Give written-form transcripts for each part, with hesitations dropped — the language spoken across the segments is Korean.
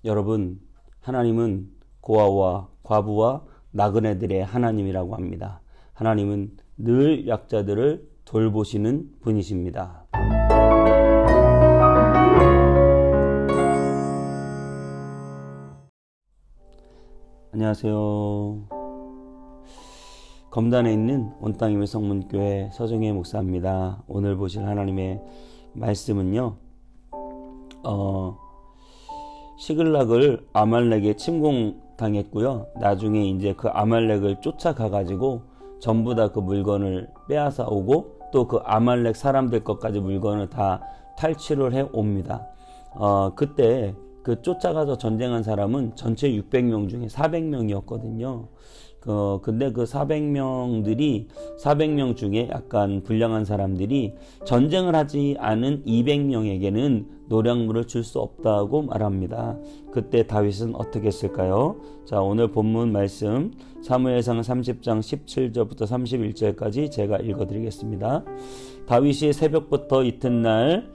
여러분, 하나님은 고아와 과부와 나그네들의 하나님이라고 합니다. 하나님은 늘 약자들을 돌보시는 분이십니다. 안녕하세요. 검단에 있는 온땅님의 성문교회 서정혜 목사입니다. 오늘 보실 하나님의 말씀은요, 시글락을 아말렉에 침공당했고요. 나중에 이제 그 아말렉을 쫓아가가지고 전부 다 그 물건을 빼앗아 오고 또 그 아말렉 사람들 것까지 물건을 다 탈취를 해 옵니다. 그때 그 쫓아가서 전쟁한 사람은 전체 600명 중에 400명이었거든요. 근데 그 400명 중에 약간 불량한 사람들이 전쟁을 하지 않은 200명에게는 노량물을 줄 수 없다고 말합니다. 그때 다윗은 어떻게 했을까요? 자, 오늘 본문 말씀 사무엘상 30장 17절부터 31절까지 제가 읽어드리겠습니다. 다윗이 새벽부터 이튿날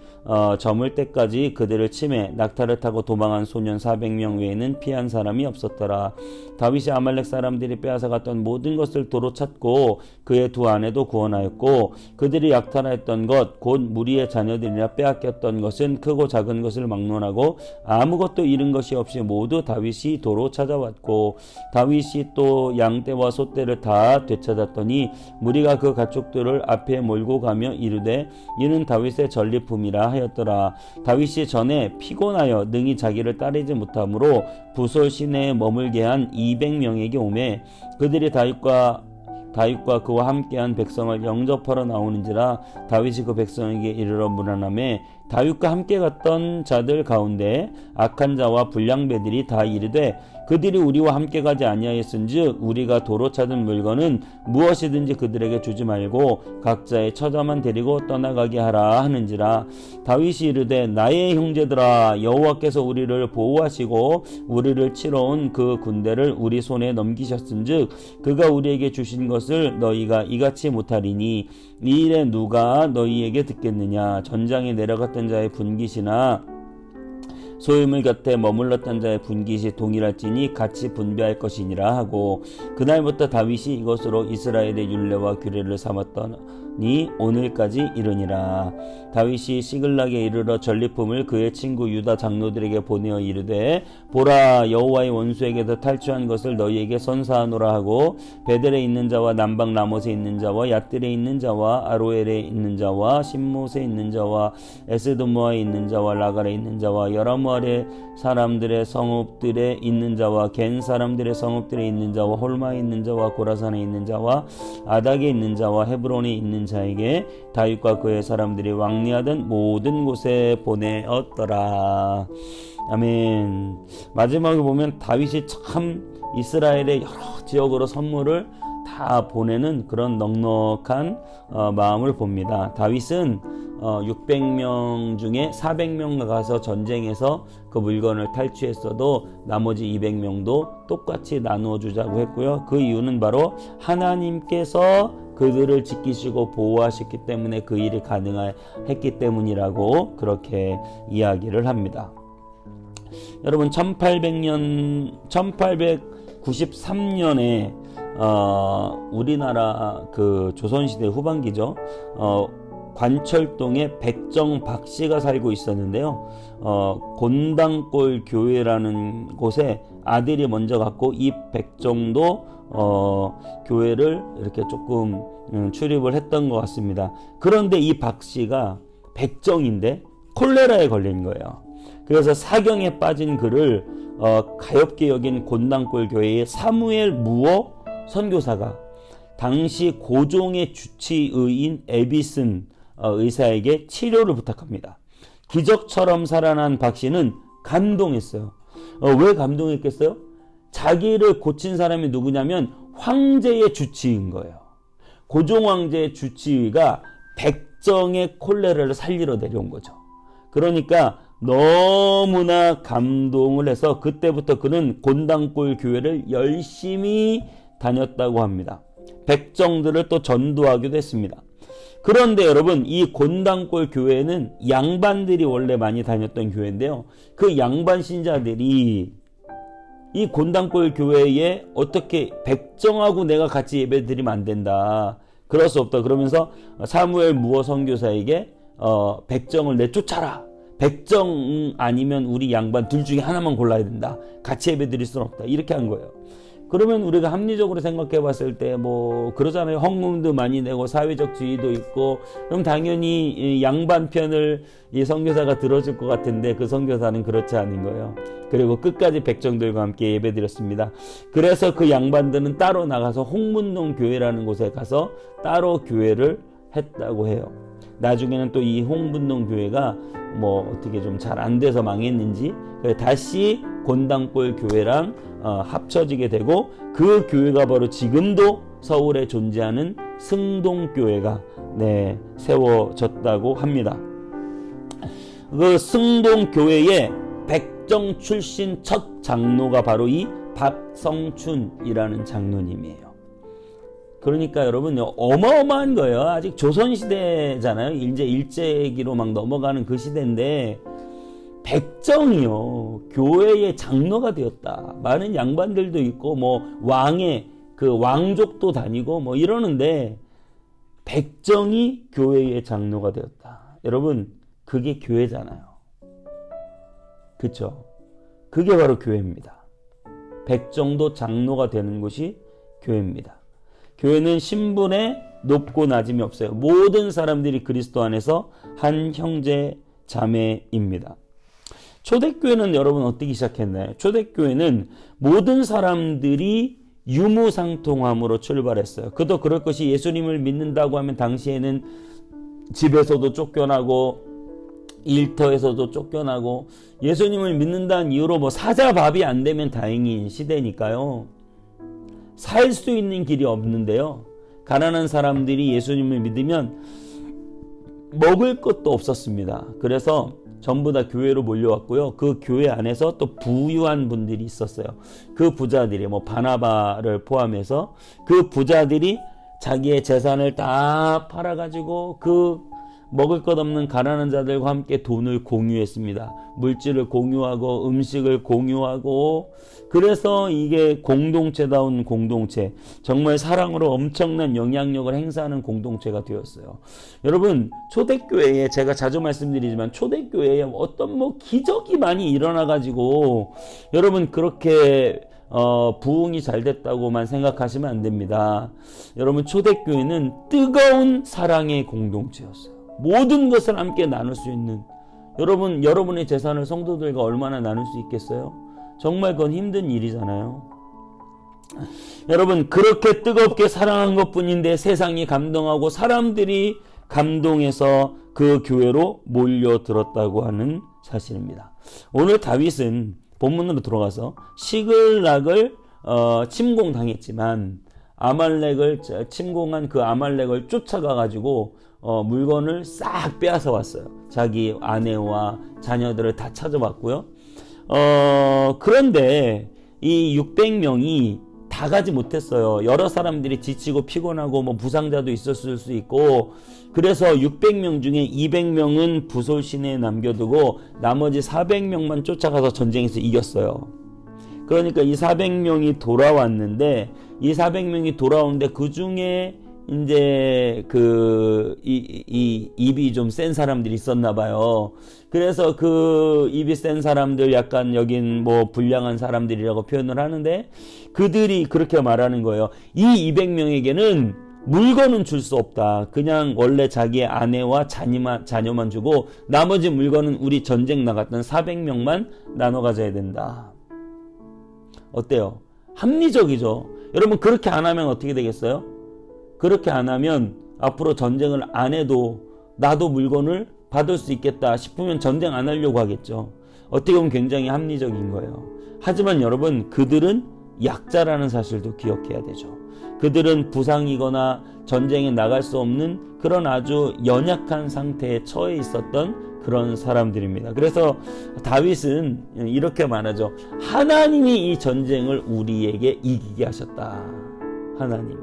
저물 때까지 그들을 치매 낙타를 타고 도망한 소년 400명 외에는 피한 사람이 없었더라. 다윗이 아말렉 사람들이 빼앗아갔던 모든 것을 도로 찾고 그의 두 아내도 구원하였고 그들이 약탈하였던 것 곧 무리의 자녀들이나 빼앗겼던 것은 크고 작은 것을 막론하고 아무것도 잃은 것이 없이 모두 다윗이 도로 찾아왔고 다윗이 또 양떼와 소떼를 다 되찾았더니 무리가 그 가축들을 앞에 몰고 가며 이르되 이는 다윗의 전리품이라 하였더라. 다윗이 전에 피곤하여 능히 자기를 따르지 못하므로 부솔 시내에 머물게 한 200명에게 오매 그들이 다윗과 그와 함께한 백성을 영접하러 나오는지라. 다윗이 그 백성에게 이르러 문안하매 다윗과 함께 갔던 자들 가운데 악한 자와 불량배들이 다 이르되 그들이 우리와 함께 가지 아니하였은즉 우리가 도로 찾은 물건은 무엇이든지 그들에게 주지 말고 각자의 처자만 데리고 떠나가게 하라 하는지라. 다윗이 이르되 나의 형제들아 여호와께서 우리를 보호하시고 우리를 치러 온 그 군대를 우리 손에 넘기셨은즉 그가 우리에게 주신 것을 너희가 이같이 못하리니 이 일에 누가 너희에게 듣겠느냐. 전장에 내려갔던 자의 분깃이나 소유물 곁에 머물렀던 자의 분깃이 동일할지니 같이 분배할 것이니라 하고 그날부터 다윗이 이것으로 이스라엘의 율례와 규례를 삼았더니 오늘까지 이르니라. 다윗이 시글락에 이르러 전리품을 그의 친구 유다 장로들에게 보내어 이르되 보라 여호와의 원수에게서 탈취한 것을 너희에게 선사하노라 하고 베델에 있는 자와 남방 라못에 있는 자와 얏들에 있는 자와 아로엘에 있는 자와 신못에 있는 자와 에스드모아에 있는 자와 라갈에 있는 자와 여라무알의 사람들의 성읍들에 있는 자와 겐 사람들의 성읍들에 있는 자와 홀마에 있는 자와 고라산에 있는 자와 아닥에 있는 자와 헤브론에 있는 자에게 다윗과 그의 사람들이 왕래하던 모든 곳에 보내었더라. 아멘. 마지막에 보면 다윗이 참 이스라엘의 여러 지역으로 선물을 다 보내는 그런 넉넉한 마음을 봅니다. 다윗은 600명 중에 400명 가서 전쟁에서 그 물건을 탈취했어도 나머지 200명도 똑같이 나누어 주자고 했고요. 그 이유는 바로 하나님께서 그들을 지키시고 보호하셨기 때문에 그 일이 가능했기 때문이라고 그렇게 이야기를 합니다. 여러분 1893년에 우리나라 그 조선시대 후반기죠. 관철동에 백정 박씨가 살고 있었는데요. 곤당골 교회라는 곳에 아들이 먼저 갔고 이 백정도 교회를 이렇게 조금 출입을 했던 것 같습니다. 그런데 이 박씨가 백정인데 콜레라에 걸린 거예요. 그래서 사경에 빠진 그를 가엾게 여긴 곤당골 교회의 사무엘 무어 선교사가 당시 고종의 주치의인 에비슨 의사에게 치료를 부탁합니다. 기적처럼 살아난 박씨는 감동했어요. 왜 감동했겠어요? 자기를 고친 사람이 누구냐면 황제의 주치의인 거예요. 고종 황제의 주치의가 백정의 콜레라를 살리러 내려온 거죠. 그러니까 너무나 감동을 해서 그때부터 그는 곤당골 교회를 열심히 다녔다고 합니다. 백정들을 또 전도하기도 했습니다. 그런데 여러분, 이 곤단골 교회는 양반들이 원래 많이 다녔던 교회인데요. 그 양반 신자들이 이 곤단골 교회에 어떻게 백정하고 내가 같이 예배드리면 안 된다. 그럴 수 없다. 그러면서 사무엘 무어 선교사에게 백정을 내쫓아라. 백정 아니면 우리 양반 둘 중에 하나만 골라야 된다. 같이 예배드릴 수는 없다. 이렇게 한 거예요. 그러면 우리가 합리적으로 생각해 봤을 때 뭐 그러잖아요. 헌금도 많이 내고 사회적 지위도 있고, 그럼 당연히 이 양반 편을 이 선교사가 들어줄 것 같은데 그 선교사는 그렇지 않은 거예요. 그리고 끝까지 백정들과 함께 예배드렸습니다. 그래서 그 양반들은 따로 나가서 홍문동 교회라는 곳에 가서 따로 교회를 했다고 해요. 나중에는 또 이 홍문동 교회가 뭐 어떻게 좀 잘 안 돼서 망했는지 다시 곤단골 교회랑 합쳐지게 되고, 그 교회가 바로 지금도 서울에 존재하는 승동교회가 세워졌다고 합니다. 그 승동교회의 백정 출신 첫 장로가 바로 이 박성춘이라는 장로님이에요. 그러니까 여러분, 어마어마한 거예요. 아직 조선시대잖아요. 이제 일제기로 막 넘어가는 그 시대인데 백정이요, 교회의 장로가 되었다. 많은 양반들도 있고 뭐 왕의 그 왕족도 다니고 뭐 이러는데 백정이 교회의 장로가 되었다. 여러분, 그게 교회잖아요. 그쵸? 그게 바로 교회입니다. 백정도 장로가 되는 곳이 교회입니다. 교회는 신분에 높고 낮음이 없어요. 모든 사람들이 그리스도 안에서 한 형제 자매입니다. 초대교회는 여러분 어떻게 시작했나요? 초대교회는 모든 사람들이 유무상통함으로 출발했어요. 그도 그럴 것이, 예수님을 믿는다고 하면 당시에는 집에서도 쫓겨나고 일터에서도 쫓겨나고, 예수님을 믿는다는 이유로 뭐 사자밥이 안 되면 다행인 시대니까요. 살 수 있는 길이 없는데요. 가난한 사람들이 예수님을 믿으면 먹을 것도 없었습니다. 그래서 전부 다 교회로 몰려왔고요. 그 교회 안에서 또 부유한 분들이 있었어요. 그 부자들이 뭐 바나바를 포함해서 그 부자들이 자기의 재산을 다 팔아가지고 그 먹을 것 없는 가난한 자들과 함께 돈을 공유했습니다. 물질을 공유하고 음식을 공유하고, 그래서 이게 공동체다운 공동체, 정말 사랑으로 엄청난 영향력을 행사하는 공동체가 되었어요. 여러분, 초대교회에 제가 자주 말씀드리지만 초대교회에 어떤 뭐 기적이 많이 일어나가지고 여러분 그렇게 부흥이 잘 됐다고만 생각하시면 안 됩니다. 여러분, 초대교회는 뜨거운 사랑의 공동체였어요. 모든 것을 함께 나눌 수 있는, 여러분의 재산을 성도들과 얼마나 나눌 수 있겠어요? 정말 그건 힘든 일이잖아요. 여러분, 그렇게 뜨겁게 사랑한 것뿐인데 세상이 감동하고 사람들이 감동해서 그 교회로 몰려들었다고 하는 사실입니다. 오늘 다윗은 본문으로 들어가서 시글락을 침공당했지만 아말렉을 침공한 그 아말렉을 쫓아가가지고 물건을 싹 빼앗아 왔어요. 자기 아내와 자녀들을 다 찾아왔고요. 그런데 이 600명이 다 가지 못했어요. 여러 사람들이 지치고 피곤하고 뭐 부상자도 있었을 수 있고, 그래서 600명 중에 200명은 부솔 시내에 남겨두고 나머지 400명만 쫓아가서 전쟁에서 이겼어요. 그러니까 이 400명이 돌아왔는데, 이 400명이 돌아오는데 그 중에 이제 입이 좀 센 사람들이 있었나 봐요. 그래서 그 입이 센 사람들, 약간 여긴 뭐 불량한 사람들이라고 표현을 하는데, 그들이 그렇게 말하는 거예요. 이 200명에게는 물건은 줄 수 없다. 그냥 원래 자기의 아내와 자녀만 주고 나머지 물건은 우리 전쟁 나갔던 400명만 나눠 가져야 된다. 어때요? 합리적이죠. 여러분, 그렇게 안 하면 어떻게 되겠어요? 그렇게 안 하면 앞으로 전쟁을 안 해도 나도 물건을 받을 수 있겠다 싶으면 전쟁 안 하려고 하겠죠. 어떻게 보면 굉장히 합리적인 거예요. 하지만 여러분, 그들은 약자라는 사실도 기억해야 되죠. 그들은 부상이거나 전쟁에 나갈 수 없는 그런 아주 연약한 상태에 처해 있었던 그런 사람들입니다. 그래서 다윗은 이렇게 말하죠. 하나님이 이 전쟁을 우리에게 이기게 하셨다. 하나님이.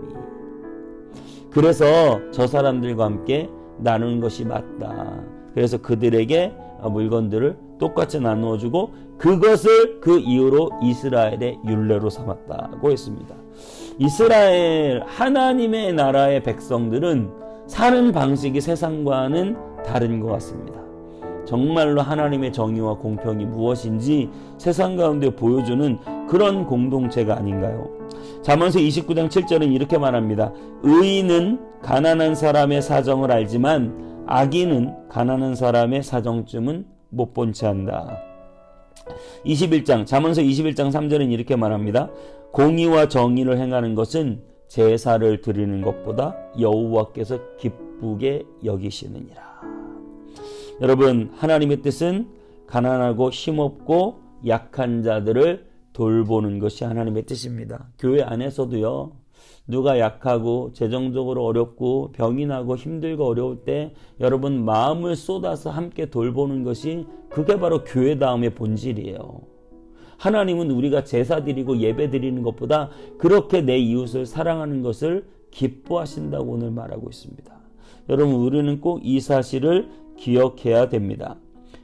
그래서 저 사람들과 함께 나누는 것이 맞다. 그래서 그들에게 물건들을 똑같이 나누어주고 그것을 그 이후로 이스라엘의 율례로 삼았다고 했습니다. 이스라엘 하나님의 나라의 백성들은 사는 방식이 세상과는 다른 것 같습니다. 정말로 하나님의 정의와 공평이 무엇인지 세상 가운데 보여주는 그런 공동체가 아닌가요? 잠언서 29장 7절은 이렇게 말합니다. 의인은 가난한 사람의 사정을 알지만 악인은 가난한 사람의 사정쯤은 못 본 채 한다. 잠언서 21장 3절은 이렇게 말합니다. 공의와 정의를 행하는 것은 제사를 드리는 것보다 여호와께서 기쁘게 여기시느니라. 여러분, 하나님의 뜻은 가난하고 힘없고 약한 자들을 돌보는 것이 하나님의 뜻입니다. 교회 안에서도요, 누가 약하고 재정적으로 어렵고 병이 나고 힘들고 어려울 때 여러분 마음을 쏟아서 함께 돌보는 것이 그게 바로 교회다움의 본질이에요. 하나님은 우리가 제사 드리고 예배 드리는 것보다 그렇게 내 이웃을 사랑하는 것을 기뻐하신다고 오늘 말하고 있습니다. 여러분, 우리는 꼭 이 사실을 기억해야 됩니다.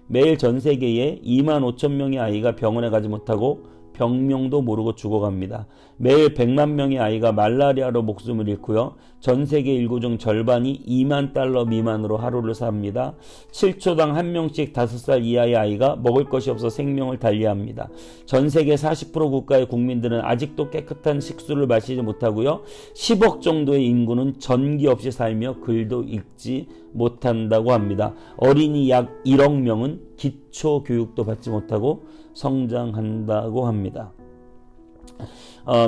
매일 전 세계에 2만 5천 명의 아이가 병원에 가지 못하고 병명도 모르고 죽어갑니다. 매일 100만 명의 아이가 말라리아로 목숨을 잃고요. 전 세계 인구 중 절반이 2만 달러 미만으로 하루를 삽니다. 7초당 1명씩 5살 이하의 아이가 먹을 것이 없어 생명을 달리합니다. 전 세계 40% 국가의 국민들은 아직도 깨끗한 식수를 마시지 못하고요. 10억 정도의 인구는 전기 없이 살며 글도 읽지 못한다고 합니다. 어린이 약 1억 명은 기초 교육도 받지 못하고 성장한다고 합니다.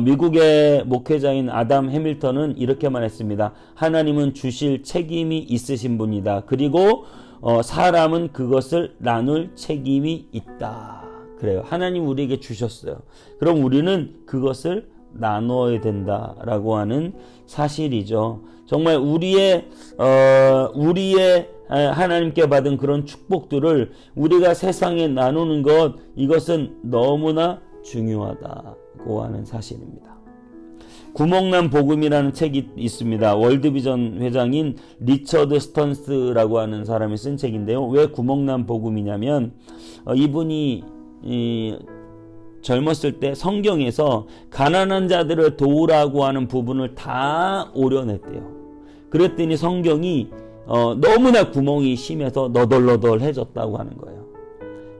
미국의 목회자인 아담 해밀턴은 이렇게 말했습니다. 하나님은 주실 책임이 있으신 분이다. 그리고 사람은 그것을 나눌 책임이 있다. 그래요. 하나님 우리에게 주셨어요. 그럼 우리는 그것을 나눠야 된다라고 하는 사실이죠. 정말 우리의 하나님께 받은 그런 축복들을 우리가 세상에 나누는 것, 이것은 너무나 중요하다고 하는 사실입니다. 구멍난 복음이라는 책이 있습니다. 월드비전 회장인 리처드 스턴스라고 하는 사람이 쓴 책인데요. 왜 구멍난 복음이냐면 이분이 젊었을 때 성경에서 가난한 자들을 도우라고 하는 부분을 다 오려냈대요. 그랬더니 성경이 너무나 구멍이 심해서 너덜너덜해졌다고 하는 거예요.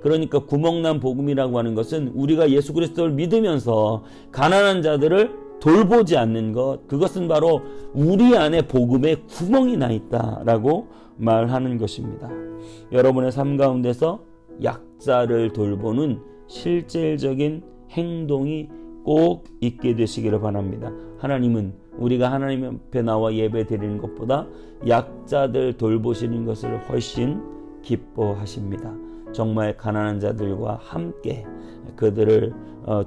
그러니까 구멍난 복음이라고 하는 것은 우리가 예수 그리스도를 믿으면서 가난한 자들을 돌보지 않는 것, 그것은 바로 우리 안에 복음에 구멍이 나 있다라고 말하는 것입니다. 여러분의 삶 가운데서 약자를 돌보는 실질적인 행동이 꼭 있게 되시기를 바랍니다. 하나님은 우리가 하나님 앞에 나와 예배 드리는 것보다 약자들 돌보시는 것을 훨씬 기뻐하십니다. 정말 가난한 자들과 함께 그들을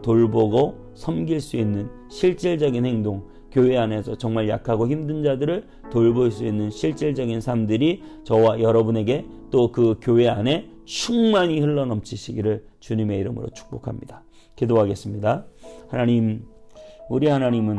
돌보고 섬길 수 있는 실질적인 행동, 교회 안에서 정말 약하고 힘든 자들을 돌볼 수 있는 실질적인 삶들이 저와 여러분에게 또 그 교회 안에 충만히 흘러넘치시기를 주님의 이름으로 축복합니다. 기도하겠습니다. 하나님, 우리 하나님은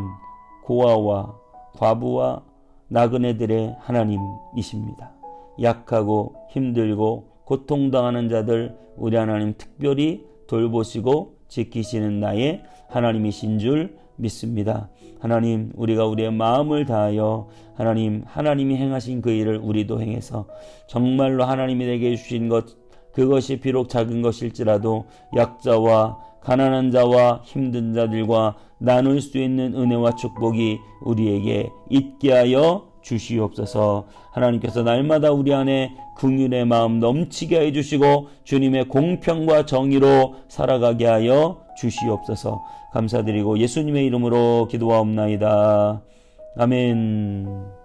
고아와 과부와 나그네들의 하나님이십니다. 약하고 힘들고 고통당하는 자들 우리 하나님 특별히 돌보시고 지키시는 나의 하나님이신 줄 믿습니다. 하나님, 우리가 우리의 마음을 다하여 하나님이 행하신 그 일을 우리도 행해서 정말로 하나님이 내게 주신 것, 그것이 비록 작은 것일지라도 약자와 가난한 자와 힘든 자들과 나눌 수 있는 은혜와 축복이 우리에게 있게 하여 주시옵소서. 하나님께서 날마다 우리 안에 긍휼의 마음 넘치게 해주시고 주님의 공평과 정의로 살아가게 하여 주시옵소서. 감사드리고 예수님의 이름으로 기도하옵나이다. 아멘.